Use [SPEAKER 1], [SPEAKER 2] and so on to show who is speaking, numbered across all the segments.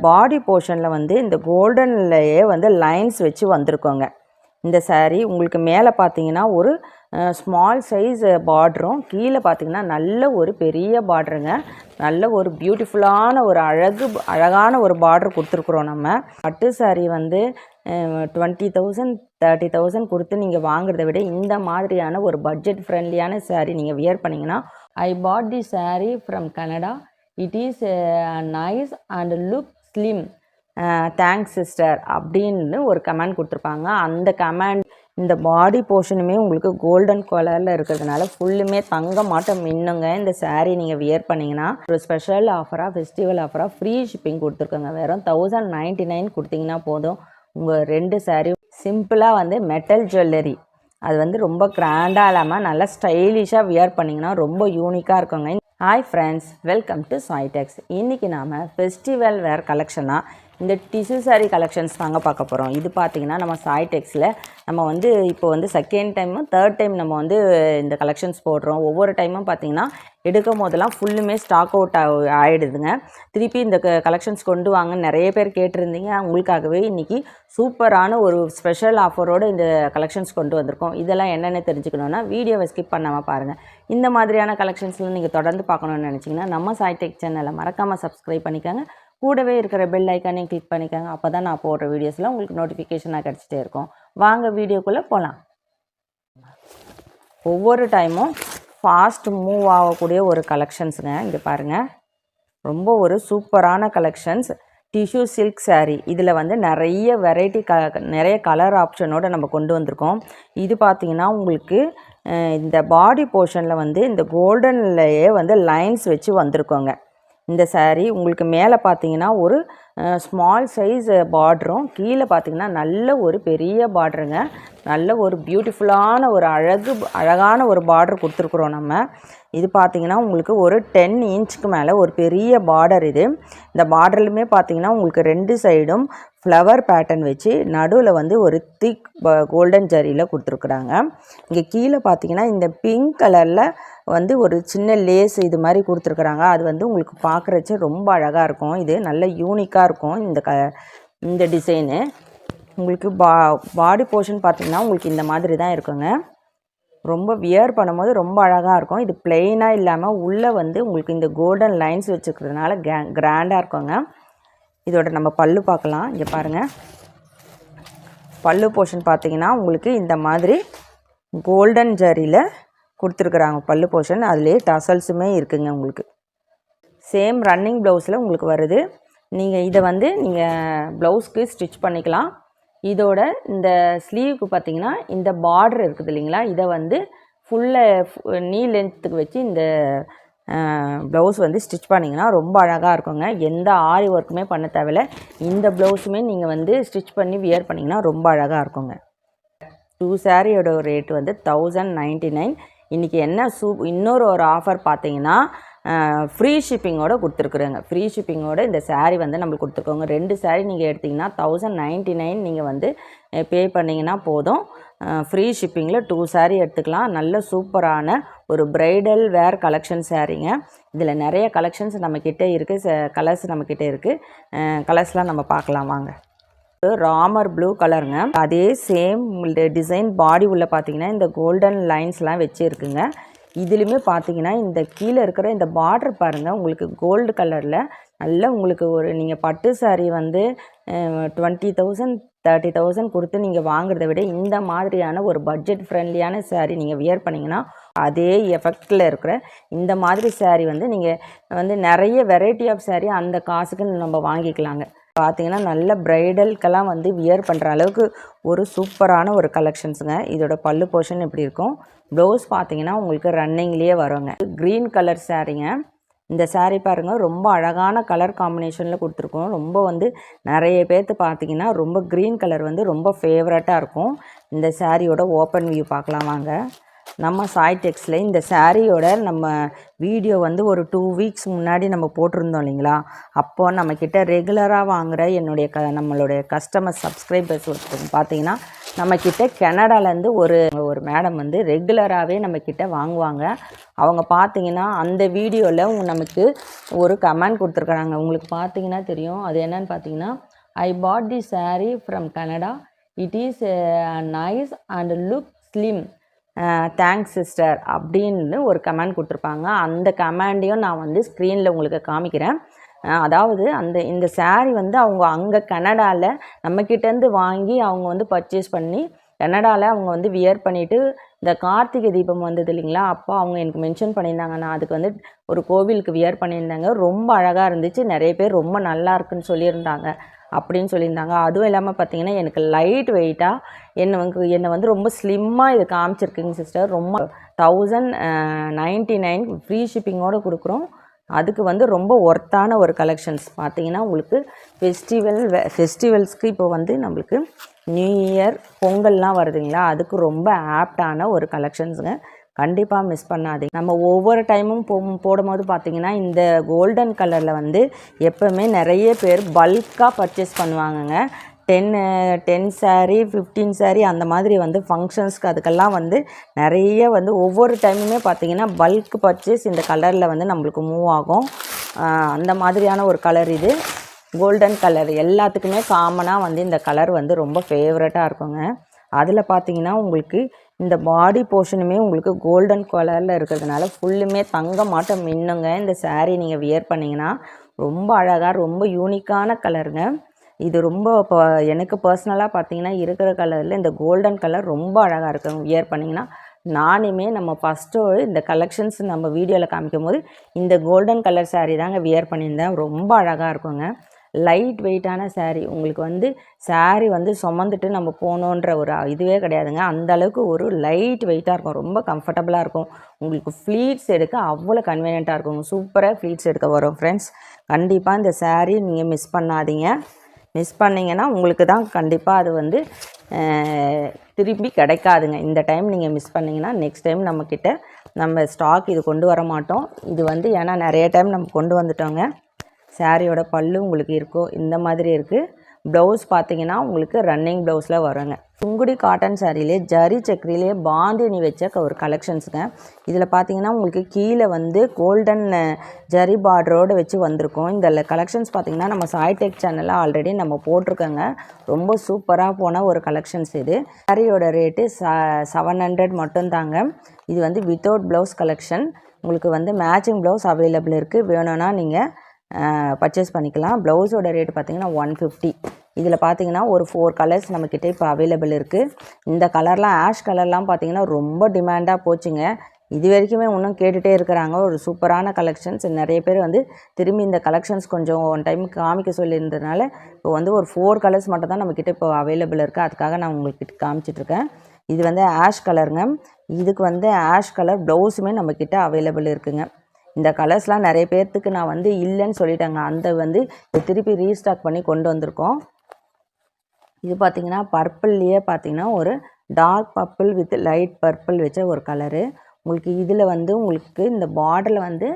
[SPEAKER 1] பாடி போர்ஷனில் வந்து இந்த கோல்டன்லேயே வந்து லைன்ஸ் வச்சு வந்திருக்கோங்க. இந்த saree உங்களுக்கு மேலே பார்த்தீங்கன்னா ஒரு ஸ்மால் சைஸ் பார்டரும், கீழே பார்த்தீங்கன்னா நல்ல ஒரு பெரிய பார்டருங்க. நல்ல ஒரு பியூட்டிஃபுல்லான ஒரு அழகான ஒரு பார்டர் கொடுத்துருக்குறோம். நம்ம பட்டு saree வந்து 20,000 30,000 கொடுத்து நீங்கள் வாங்குறத விட இந்த மாதிரியான ஒரு பட்ஜெட் ஃப்ரெண்ட்லியான saree நீங்கள் வியர் பண்ணிங்கன்னா, ஐ bought the saree from Canada, it is nice and look slim, thanks sister அப்படின்னு ஒரு கமெண்ட் கொடுத்துருப்பாங்க. அந்த கமெண்ட் இந்த பாடி போர்ஷனுமே உங்களுக்கு கோல்டன் கலரில் இருக்கிறதுனால ஃபுல்லுமே தங்க மாட்டம் மின்னுங்க. இந்த saree நீங்கள் வியர் பண்ணிங்கன்னா ஒரு ஸ்பெஷல் ஆஃபராக, ஃபெஸ்டிவல் ஆஃபராக ஃப்ரீ ஷிப்பிங் கொடுத்துருக்கோங்க. வெறும் 1099 கொடுத்தீங்கன்னா போதும். உங்கள் 2 saree சிம்பிளாக வந்து மெட்டல் ஜுவல்லரி, அது வந்து ரொம்ப கிராண்டாக இல்லாமல் நல்லா ஸ்டைலிஷாக வியர் பண்ணிங்கன்னா ரொம்ப யூனிக்காக இருக்குங்க. Hi friends, welcome to சாய்டெக்ஸ். இன்றைக்கி நாம் ஃபெஸ்டிவல் வேர் கலெக்ஷனாக இந்த டிஷ்யூ saree கலெக்ஷன்ஸ் தாங்க பார்க்க போகிறோம். இது பார்த்திங்கன்னா நம்ம சாய்டெக்ஸில் நம்ம வந்து இப்போ வந்து செகண்ட் டைமும் தேர்ட் டைம் நம்ம வந்து இந்த கலெக்ஷன்ஸ் போடுறோம். ஒவ்வொரு டைமும் பார்த்திங்கன்னா எடுக்கும் போதெல்லாம் ஃபுல்லுமே ஸ்டாக் அவுட் ஆகிடுதுங்க. திருப்பி இந்த கலெக்ஷன்ஸ் கொண்டு வாங்க நிறைய பேர் கேட்டிருந்தீங்க. உங்களுக்காகவே இன்றைக்கி சூப்பரான ஒரு ஸ்பெஷல் ஆஃபரோடு இந்த கலெக்ஷன்ஸ் கொண்டு வந்திருக்கோம். இதெல்லாம் என்னென்ன தெரிஞ்சுக்கணுன்னா வீடியோவை ஸ்கிப் பண்ணாமல் பாருங்கள். இந்த மாதிரியான கலெக்ஷன்ஸ்லாம் நீங்கள் தொடர்ந்து பார்க்கணுன்னு நினச்சிங்கன்னா நம்ம சாய்டெக் சேனலை மறக்காமல் சப்ஸ்கிரைப் பண்ணிக்கோங்க. கூடவே இருக்கிற பெல் ஐக்கானையும் கிளிக் பண்ணிக்கோங்க. அப்போ தான் நான் போடுற வீடியோஸில் உங்களுக்கு நோட்டிஃபிகேஷனாக கிடச்சிட்டே இருக்கும். வாங்க வீடியோக்குள்ளே போகலாம். ஒவ்வொரு டைமும் ஃபாஸ்ட் மூவ் ஆகக்கூடிய ஒரு கலெக்ஷன்ஸுங்க. இங்கே பாருங்கள், ரொம்ப ஒரு சூப்பரான கலெக்ஷன்ஸ். டிஷ்யூ சில்க் saree, இதில் வந்து நிறைய வெரைட்டி நிறைய கலர் ஆப்ஷனோடு நம்ம கொண்டு வந்திருக்கோம். இது பார்த்திங்கன்னா உங்களுக்கு இந்த பாடி போர்ஷனில் வந்து இந்த கோல்டன்லேயே வந்து லைன்ஸ் வச்சு வந்திருக்கோங்க. இந்த saree உங்களுக்கு மேலே பார்த்தீங்கன்னா ஒரு ஸ்மால் சைஸ் பார்டரும், கீழே பார்த்தீங்கன்னா நல்ல ஒரு பெரிய பார்டருங்க. நல்ல ஒரு பியூட்டிஃபுல்லான ஒரு அழகான ஒரு பார்டர் கொடுத்துருக்குறோம் நம்ம. இது பார்த்திங்கன்னா உங்களுக்கு ஒரு 10 இன்ச்சுக்கு மேலே ஒரு பெரிய பார்டர் இது. இந்த பார்டர்லுமே பார்த்திங்கன்னா உங்களுக்கு 2 சைடும் ஃப்ளவர் பேட்டர்ன் வச்சு நடுவில் வந்து ஒரு திக் கோல்டன் ஜரியில் கொடுத்துருக்குறாங்க. இங்கே கீழே பார்த்திங்கன்னா இந்த பிங்க் கலரில் வந்து ஒரு சின்ன லேஸ் இது மாதிரி கொடுத்துருக்குறாங்க. அது வந்து உங்களுக்கு பார்க்குறச்சு ரொம்ப அழகாக இருக்கும். இது நல்ல யூனிக்காக இருக்கும் இந்த டிசைனு. உங்களுக்கு பாடி போர்ஷன் பார்த்திங்கன்னா உங்களுக்கு இந்த மாதிரி தான் இருக்குங்க. ரொம்ப வியர் பண்ணும்போது ரொம்ப அழகாக இருக்கும். இது பிளெயினாக இல்லாமல் உள்ளே வந்து உங்களுக்கு இந்த கோல்டன் லைன்ஸ் வச்சுக்கிறதுனால கிராண்டாக இருக்குங்க. இதோட நம்ம பல்லு பார்க்கலாம். இங்கே பாருங்கள், பல்லு போர்ஷன் பார்த்திங்கன்னா உங்களுக்கு இந்த மாதிரி கோல்டன் ஜரியில் கொடுத்துருக்குறாங்க பல்லு போர்ஷன். அதுலேயே டசல்ஸுமே இருக்குங்க. உங்களுக்கு சேம் ரன்னிங் ப்ளவுஸில் உங்களுக்கு வருது. நீங்கள் இதை வந்து நீங்கள் ப்ளவுஸ்க்கு ஸ்டிச் பண்ணிக்கலாம். இதோட இந்த ஸ்லீவுக்கு பார்த்திங்கன்னா இந்த பார்டர் இருக்குது இல்லைங்களா, இதை வந்து நீ லென்த்துக்கு வச்சு இந்த ப்ளவுஸ் வந்து ஸ்டிச் பண்ணிங்கன்னா ரொம்ப அழகாக இருக்குங்க. எந்த ஆரி ஒர்க்குமே பண்ண தேவையில்லை. இந்த ப்ளவுஸுமே நீங்கள் வந்து ஸ்டிச் பண்ணி வியர் பண்ணிங்கன்னா ரொம்ப அழகாக இருக்குங்க. 2 சாரியோட ரேட் வந்து 1099. இன்றைக்கி என்ன இன்னொரு ஒரு ஆஃபர் பார்த்தீங்கன்னா ஃப்ரீ ஷிப்பிங்கோடு கொடுத்துருக்குறேங்க. ஃப்ரீ ஷிப்பிங்கோடு இந்த saree வந்து நம்மளுக்கு கொடுத்துருக்கோங்க. 2 saree நீங்கள் எடுத்திங்கன்னா 1099 நீங்கள் வந்து பே பண்ணிங்கன்னா போதும். ஃப்ரீ ஷிப்பிங்கில் 2 saree எடுத்துக்கலாம். நல்ல சூப்பரான ஒரு ப்ரைடல் வேர் கலெக்ஷன் சாரீங்க. இதில் நிறைய கலெக்ஷன்ஸ் நம்மக்கிட்ட இருக்குது, கலர்ஸ் நம்மக்கிட்ட இருக்குது. கலர்ஸ்லாம் நம்ம பார்க்கலாம் வாங்க. ராமர் ப்ளூ கலருங்க. அதே சேம் டிசைன் பாடி உள்ள பார்த்தீங்கன்னா இந்த கோல்டன் லைன்ஸ்லாம் வச்சு இருக்குங்க. இதுலேயுமே பார்த்தீங்கன்னா இந்த கீழே இருக்கிற இந்த பார்டர் பாருங்கள், உங்களுக்கு கோல்டு கலரில் நல்ல உங்களுக்கு ஒரு நீங்கள் பட்டு saree வந்து 20,000 30,000 கொடுத்து நீங்கள் வாங்குறத விட இந்த மாதிரியான ஒரு பட்ஜெட் ஃப்ரெண்ட்லியான saree நீங்கள் வியர் பண்ணிங்கன்னா அதே எஃபெக்டில் இருக்கிற இந்த மாதிரி saree வந்து நீங்கள் வந்து நிறைய வெரைட்டி ஆஃப் saree அந்த காசுக்கு நம்ம வாங்கிக்கலாங்க. பார்த்தீங்கன்னா நல்ல ப்ரைடலுக்கெல்லாம் வந்து வியர் பண்ணுற அளவுக்கு ஒரு சூப்பரான ஒரு கலெக்ஷன்ஸுங்க. இதோட பல்லு போர்ஷன் இப்படி இருக்கும். ப்ளவுஸ் பார்த்தீங்கன்னா உங்களுக்கு ரன்னிங்லேயே வருங்க. க்ரீன் கலர் சாரீங்க. இந்த saree பாருங்கள், ரொம்ப அழகான கலர் காம்பினேஷனில் கொடுத்துருக்கோம். ரொம்ப வந்து நிறைய பேர்த்து பார்த்தீங்கன்னா ரொம்ப க்ரீன் கலர் வந்து ரொம்ப ஃபேவரட்டாக இருக்கும். இந்த சாரியோட ஓப்பன் வியூ பார்க்கலாம் வாங்க. நம்ம சாய்டெக்ஸில் இந்த சாரியோட நம்ம வீடியோ வந்து ஒரு 2 வீக்ஸ் முன்னாடி நம்ம போட்டிருந்தோம் இல்லைங்களா. அப்போது நம்மக்கிட்ட ரெகுலராக வாங்குகிற நம்மளுடைய கஸ்டமர் சப்ஸ்கிரைபர்ஸ் பார்த்தீங்கன்னா நம்மக்கிட்ட கனடாலேருந்து ஒரு ஒரு மேடம் வந்து ரெகுலராகவே நம்மக்கிட்ட வாங்குவாங்க. அவங்க பார்த்தீங்கன்னா அந்த வீடியோவில் நமக்கு ஒரு கமெண்ட் கொடுத்துருக்குறாங்க. உங்களுக்கு பார்த்தீங்கன்னா தெரியும். அது என்னன்னு பார்த்தீங்கன்னா, I bought the saree from Canada. It is nice and look slim. Thanks sister அப்படின்னு ஒரு கமெண்ட் கொடுத்துருப்பாங்க. அந்த கமெண்டையும் நான் வந்து ஸ்க்ரீனில் உங்களுக்கு காமிக்கிறேன். அதாவது இந்த சாரீ வந்து அவங்க அங்கே கனடாவில் நம்மக்கிட்டேருந்து வாங்கி அவங்க வந்து பர்ச்சேஸ் பண்ணி கனடாவில் அவங்க வந்து வியர் பண்ணிவிட்டு இந்த கார்த்திகை தீபம் வந்தது இல்லைங்களா, அப்போ அவங்க எனக்கு மென்ஷன் பண்ணியிருந்தாங்க. நான் அதுக்கு வந்து ஒரு கோவிலுக்கு வியர் பண்ணியிருந்தாங்க. ரொம்ப அழகாக இருந்துச்சு. நிறைய பேர் ரொம்ப நல்லா இருக்குன்னு சொல்லியிருந்தாங்க அப்படின்னு சொல்லியிருந்தாங்க. அதுவும் இல்லாமல் பார்த்தீங்கன்னா எனக்கு லைட் வெயிட்டாக என்னை வந்து ரொம்ப ஸ்லிம்மாக இது காமிச்சிருக்குங்க சிஸ்டர். ரொம்ப 1099 ஃப்ரீ ஷிப்பிங்கோடு கொடுக்குறோம். அதுக்கு வந்து ரொம்ப ஒர்த்தான ஒரு கலெக்ஷன்ஸ் பார்த்தீங்கன்னா உங்களுக்கு ஃபெஸ்டிவல்ஸ்க்கு இப்போ வந்து நம்மளுக்கு நியூ இயர் பொங்கல்லாம் வருதுங்களா, அதுக்கு ரொம்ப ஆப்டான ஒரு கலெக்ஷன்ஸுங்க. கண்டிப்பாக மிஸ் பண்ணாதீங்க. நம்ம ஒவ்வொரு டைமும் போடும்போது பார்த்திங்கன்னா இந்த கோல்டன் கலரில் வந்து எப்போவுமே நிறைய பேர் பல்காக பர்ச்சேஸ் பண்ணுவாங்கங்க. 10 சாரீ 15 சாரீ அந்த மாதிரி வந்து ஃபங்க்ஷன்ஸ்க்கு அதுக்கெல்லாம் வந்து நிறைய வந்து ஒவ்வொரு டைமுமே பார்த்திங்கன்னா பல்க் பர்ச்சேஸ் இந்த கலரில் வந்து நம்மளுக்கு மூவ் ஆகும். அந்த மாதிரியான ஒரு கலர் இது. கோல்டன் கலர் எல்லாத்துக்குமே காமனாக வந்து இந்த கலர் வந்து ரொம்ப ஃபேவரட்டாக இருக்குங்க. அதில் பார்த்திங்கன்னா உங்களுக்கு இந்த பாடி போர்ஷனுமே உங்களுக்கு கோல்டன் கலரில் இருக்கிறதுனால ஃபுல்லுமே தங்க மாட்டம் மின்னுங்க. இந்த சாரீ நீங்கள் வியர் பண்ணிங்கன்னா ரொம்ப அழகாக ரொம்ப யூனிக்கான கலருங்க. இது ரொம்ப இப்போ எனக்கு பர்சனலாக பார்த்தீங்கன்னா இருக்கிற கலரில் இந்த கோல்டன் கலர் ரொம்ப அழகாக இருக்குங்க. வியர் பண்ணிங்கன்னா நானுமே நம்ம ஃபஸ்ட்டு இந்த கலெக்ஷன்ஸ் நம்ம வீடியோவில் காமிக்கும் போது இந்த கோல்டன் கலர் சாரீ தாங்க வியர் பண்ணியிருந்தேன். ரொம்ப அழகாக இருக்குங்க. லைட் வெயிட்டான சாரீ. உங்களுக்கு வந்து சாரீ வந்து சுமந்துட்டு நம்ம போகணுன்ற ஒரு இதுவே கிடையாதுங்க. அந்தளவுக்கு ஒரு லைட் வெயிட்டாக இருக்கும். ரொம்ப கம்ஃபர்டபுளாக இருக்கும். உங்களுக்கு ஃப்ளீட்ஸ் எடுக்க அவ்வளோ கன்வீனியண்ட்டாக இருக்குங்க. சூப்பராக ஃப்ளீட்ஸ் எடுக்க வரும் ஃப்ரெண்ட்ஸ். கண்டிப்பாக இந்த சாரீ நீங்கள் மிஸ் பண்ணாதீங்க. மிஸ் பண்ணிங்கன்னா உங்களுக்கு தான் கண்டிப்பாக அது வந்து திரும்பி கிடைக்காதுங்க. இந்த டைம் நீங்கள் மிஸ் பண்ணிங்கன்னா நெக்ஸ்ட் டைம் நம்ம ஸ்டாக் இது கொண்டு வர மாட்டோம். இது வந்து ஏன்னா நிறைய டைம் நம்ம கொண்டு வந்துட்டோங்க. சாரியோட பல்லு உங்களுக்கு இருக்கும் இந்த மாதிரி இருக்குது. ப்ளவுஸ் பார்த்தீங்கன்னா உங்களுக்கு ரன்னிங் ப்ளவுஸில் வருங்க. சுங்குடி காட்டன் சாரிலே ஜரி சக்கரிலே பாந்தினி வச்ச ஒரு கலெக்ஷன்ஸுங்க. இதில் பார்த்தீங்கன்னா உங்களுக்கு கீழே வந்து கோல்டன் ஜரி பார்டரோடு வச்சு வந்திருக்கும். இந்த கலெக்ஷன்ஸ் பார்த்தீங்கன்னா நம்ம சாய்டெக் சேனலில் ஆல்ரெடி நம்ம போட்டிருக்கோங்க. ரொம்ப சூப்பராக போன ஒரு கலெக்ஷன்ஸ் இது. சாரியோட ரேட்டு 700 மட்டும்தாங்க. இது வந்து வித்தவுட் ப்ளவுஸ் கலெக்ஷன். உங்களுக்கு வந்து மேட்சிங் ப்ளவுஸ் அவைலபிள் இருக்குது. வேணும்னா நீங்கள் பர்ச்சேஸ் பண்ணிக்கலாம். ப்ளவுஸோட ரேட்டு பார்த்திங்கன்னா 150. இதில் பார்த்திங்கன்னா ஒரு 4 கலர்ஸ் நம்மக்கிட்ட இப்போ அவைலபிள் இருக்குது. இந்த கலர்லாம் ஆஷ் கலர்லாம் பார்த்திங்கன்னா ரொம்ப டிமாண்டாக போச்சுங்க. இது வரைக்குமே இன்னும் கேட்டுகிட்டே இருக்கிறாங்க. ஒரு சூப்பரான கலெக்ஷன்ஸ். நிறைய பேர் வந்து திரும்பி இந்த கலெக்ஷன்ஸ் கொஞ்சம் ஒன் டைம் காமிக்க சொல்லியிருந்ததுனால இப்போ வந்து ஒரு 4 கலர்ஸ் மட்டும் தான் நம்மக்கிட்ட இப்போ அவைலபிள் இருக்குது. அதுக்காக நான் உங்களுக்கு காமிச்சிட்ருக்கேன். இது வந்து ஆஷ் கலருங்க. இதுக்கு வந்து ஆஷ் கலர் ப்ளவுஸுமே நம்மக்கிட்ட அவைலபிள் இருக்குங்க. இந்த கலர்ஸ்லாம் நிறைய பேர்த்துக்கு நான் வந்து இல்லைன்னு சொல்லிட்டேங்க. அந்த வந்து திருப்பி ரீஸ்டாக் பண்ணி கொண்டு வந்திருக்கோம். இது பார்த்திங்கன்னா பர்பிள்லேயே பார்த்திங்கன்னா ஒரு dark purple with light purple வச்ச ஒரு கலரு. உங்களுக்கு இதில் வந்து உங்களுக்கு இந்த பார்டரில் வந்து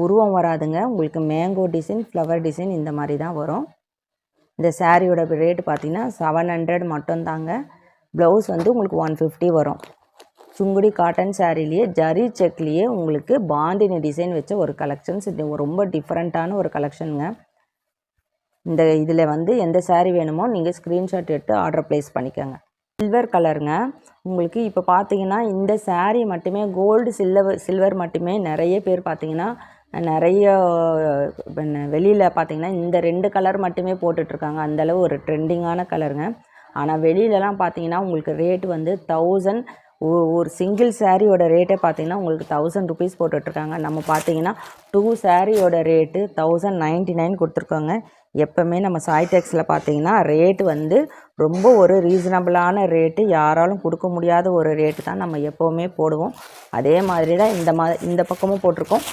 [SPEAKER 1] உருவம் வராதுங்க. உங்களுக்கு மேங்கோ டிசைன் ஃப்ளவர் டிசைன் இந்த மாதிரி தான் வரும். இந்த சாரியோட ரேட்டு பார்த்திங்கன்னா 700 மட்டும்தாங்க. ப்ளவுஸ் வந்து உங்களுக்கு 150 வரும். சுங்குடி காட்டன் சாரிலேயே ஜரி செக்லேயே உங்களுக்கு பாந்தினி டிசைன் வச்ச ஒரு கலெக்ஷன்ஸ். இது ரொம்ப டிஃப்ரெண்ட்டான ஒரு கலெக்ஷனுங்க. இதில் வந்து எந்த சாரீ வேணுமோ நீங்கள் ஸ்க்ரீன்ஷாட் எடுத்து ஆர்டர் ப்ளேஸ் பண்ணிக்கோங்க. சில்வர் கலருங்க. உங்களுக்கு இப்போ பார்த்தீங்கன்னா இந்த சாரீ மட்டுமே கோல்டு சில்வர் மட்டுமே நிறைய பேர் பார்த்தீங்கன்னா நிறைய வெளியில் பார்த்தீங்கன்னா இந்த 2 கலர் மட்டுமே போட்டுட்ருக்காங்க. அந்தளவு ஒரு ட்ரெண்டிங்கான கலருங்க. ஆனால் வெளியிலலாம் பார்த்தீங்கன்னா உங்களுக்கு ரேட் வந்து 1000. ஒரு சிங்கிள் சாரியோட ரேட்டே பார்த்தீங்கன்னா உங்களுக்கு 1000 ருபீஸ் போட்டுட்ருக்காங்க. நம்ம பார்த்தீங்கன்னா 2 சாரியோட ரேட்டு 1099 கொடுத்துருக்கோங்க. எப்போவுமே நம்ம சாய்டெக்ஸில் பார்த்தீங்கன்னா ரேட்டு வந்து ரொம்ப ஒரு ரீசனபிளான ரேட்டு, யாராலும் கொடுக்க முடியாத ஒரு ரேட்டு தான் நம்ம எப்போவுமே போடுவோம். அதே மாதிரி தான் இந்த பக்கமும் போட்டிருக்கோம்.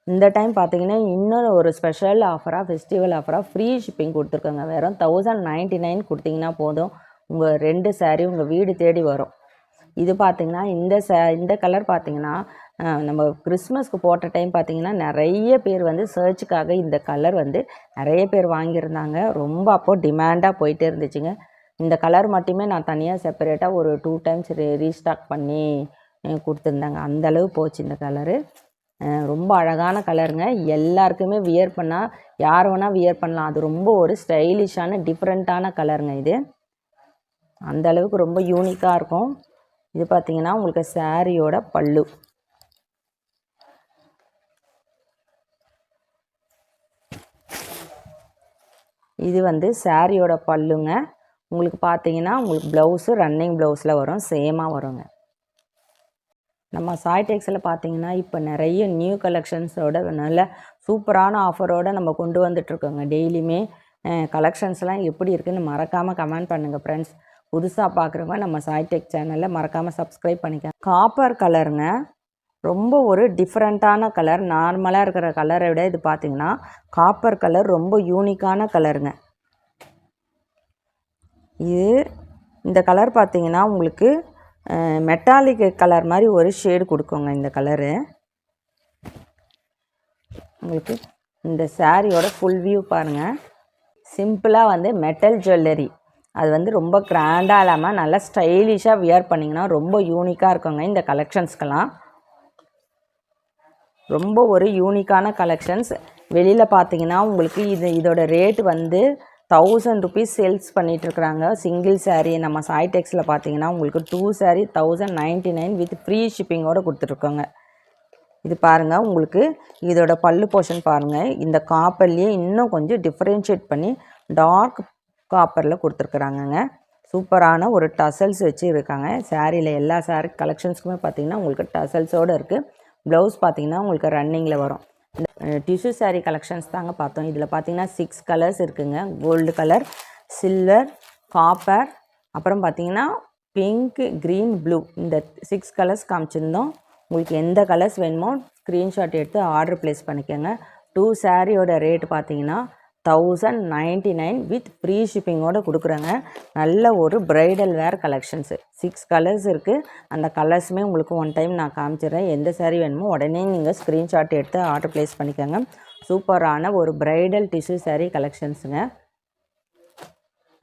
[SPEAKER 1] இந்த டைம் பார்த்தீங்கன்னா இன்னொரு ஒரு ஸ்பெஷல் ஆஃபராக ஃபெஸ்டிவல் ஆஃபராக ஃப்ரீ ஷிப்பிங் கொடுத்துருக்கோங்க. வெறும் 1099 கொடுத்தீங்கன்னா போதும். உங்கள் 2 சாரீ உங்கள் வீடு தேடி வரும். இது பார்த்திங்கன்னா இந்த கலர் பார்த்திங்கன்னா நம்ம கிறிஸ்மஸ்க்கு போட்ட டைம் பார்த்திங்கன்னா நிறைய பேர் வந்து சர்ச்சுக்காக இந்த கலர் வந்து நிறைய பேர் வாங்கியிருந்தாங்க. ரொம்ப அப்போது டிமாண்டாக போயிட்டே இருந்துச்சுங்க. இந்த கலர் மட்டுமே நான் தனியாக செப்பரேட்டாக ஒரு 2 டைம்ஸ் ரீஸ்டாக் பண்ணி கொடுத்துருந்தாங்க. அந்தளவு போச்சு இந்த கலரு. ரொம்ப அழகான கலருங்க. எல்லாருக்குமே வியர் பண்ணால் யார் வேணால் வியர் பண்ணலாம். அது ரொம்ப ஒரு ஸ்டைலிஷான டிஃப்ரெண்ட்டான கலருங்க இது. அந்த அளவுக்கு ரொம்ப யூனிக்காக இருக்கும். இது பார்த்திங்கன்னா உங்களுக்கு சாரியோட பல்லு. இது வந்து சாரியோட பல்லுங்க. உங்களுக்கு பார்த்தீங்கன்னா உங்களுக்கு ப்ளவுஸு ரன்னிங் ப்ளவுஸில் வரும், சேமாக வருங்க. நம்ம சாய் டெக்ஸில் பார்த்தீங்கன்னா இப்போ நிறைய நியூ கலெக்ஷன்ஸோட நல்ல சூப்பரான ஆஃபரோடு நம்ம கொண்டு வந்துட்ருக்கோங்க. டெய்லியுமே கலெக்ஷன்ஸ்லாம் எப்படி இருக்குதுன்னு மறக்காமல் கமெண்ட் பண்ணுங்கள் ஃப்ரெண்ட்ஸ். புதுசாக பார்க்குறவங்க நம்ம சாய் டெக் சேனலில் மறக்காமல் சப்ஸ்கிரைப் பண்ணிக்க. காப்பர் கலருங்க, ரொம்ப ஒரு டிஃப்ரெண்ட்டான கலர். நார்மலாக இருக்கிற கலரை விட இது பார்த்திங்கன்னா காப்பர் கலர் ரொம்ப யூனிக்கான கலருங்க. இந்த கலர் பார்த்திங்கன்னா உங்களுக்கு மெட்டாலிக் கலர் மாதிரி ஒரு ஷேடு கொடுக்குங்க இந்த கலரு. உங்களுக்கு இந்த சாரியோட ஃபுல் வியூ பாருங்கள். சிம்பிளாக வந்து மெட்டல் ஜுவல்லரி, அது வந்து ரொம்ப கிராண்டாக இல்லாமல் நல்லா ஸ்டைலிஷாக வியர் பண்ணிங்கன்னா ரொம்ப யூனிக்காக இருக்குங்க. இந்த கலெக்ஷன்ஸ்க்கெல்லாம் ரொம்ப ஒரு யூனிக்கான கலெக்ஷன்ஸ். வெளியில் பார்த்தீங்கன்னா உங்களுக்கு இதோட ரேட் வந்து 1000 ருபீஸ் சேல்ஸ் பண்ணிகிட்ருக்குறாங்க. சிங்கிள் சாரீ நம்ம சாய் டெக்ஸில் பார்த்தீங்கன்னா உங்களுக்கு 2 சாரீ 1099 வித் ஃப்ரீ ஷிப்பிங்கோடு கொடுத்துட்ருக்கோங்க. இது பாருங்கள், உங்களுக்கு இதோட பல்லு போர்ஷன் பாருங்கள். இந்த காப்பர்லேயே இன்னும் கொஞ்சம் டிஃப்ரென்ஷியேட் பண்ணி டார்க் காப்பரில் கொடுத்துருக்குறாங்கங்க. சூப்பரான ஒரு டசல்ஸ் வச்சு இருக்காங்க. சாரியில் எல்லா சாரீ கலெக்ஷன்ஸ்க்குமே பார்த்திங்கன்னா உங்களுக்கு டசல்ஸோடு இருக்குது. ப்ளவுஸ் பார்த்திங்கன்னா உங்களுக்கு ரன்னிங்கில் வரும். இந்த டிஷ்யூ சாரீ கலெக்ஷன்ஸ் தாங்க பார்த்தோம். இதில் பார்த்திங்கன்னா 6 கலர்ஸ் இருக்குதுங்க. கோல்டு கலர், சில்வர், காப்பர், அப்புறம் பார்த்திங்கன்னா பிங்க், க்ரீன், ப்ளூ, இந்த 6 கலர்ஸ் காமிச்சிருந்தோம். உங்களுக்கு எந்த கலர்ஸ் வேணுமோ ஸ்க்ரீன்ஷாட் எடுத்து ஆர்டர் ப்ளேஸ் பண்ணிக்கோங்க. 2 சாரியோட ரேட் பார்த்திங்கன்னா 1099 வித் ஃப்ரீ ஷிப்பிங்கோடு கொடுக்குறாங்க. நல்ல ஒரு ப்ரைடல் வேர் கலெக்ஷன்ஸு. 6 கலர்ஸ் இருக்குது. அந்த கலர்ஸுமே உங்களுக்கு ஒன் டைம் நான் காமிச்சிடுறேன். எந்த சாரீ வேணுமோ உடனே நீங்கள் ஸ்க்ரீன்ஷாட் எடுத்து ஆர்டர் ப்ளேஸ் பண்ணிக்கோங்க. சூப்பரான ஒரு ப்ரைடல் டிஷ்யூ சாரீ கலெக்ஷன்ஸுங்க.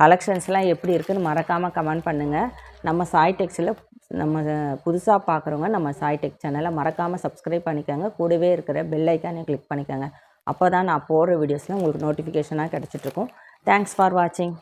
[SPEAKER 1] கலெக்ஷன்ஸ்லாம் எப்படி இருக்குதுன்னு மறக்காமல் கமெண்ட் பண்ணுங்கள். நம்ம சாய் டெக்ஸில் நம்ம புதுசாக பார்க்குறவங்க நம்ம சாய் டெக் சேனலை மறக்காமல் சப்ஸ்கிரைப் பண்ணிக்கோங்க. கூடவே இருக்கிற பெல் ஐக்கானே கிளிக் பண்ணிக்கோங்க. அப்போ தான் நான் போடுற வீடியோஸில் உங்களுக்கு நோட்டிஃபிகேஷனாக கிடச்சிட்ருக்கும். தேங்க்ஸ் ஃபார் வாட்சிங்.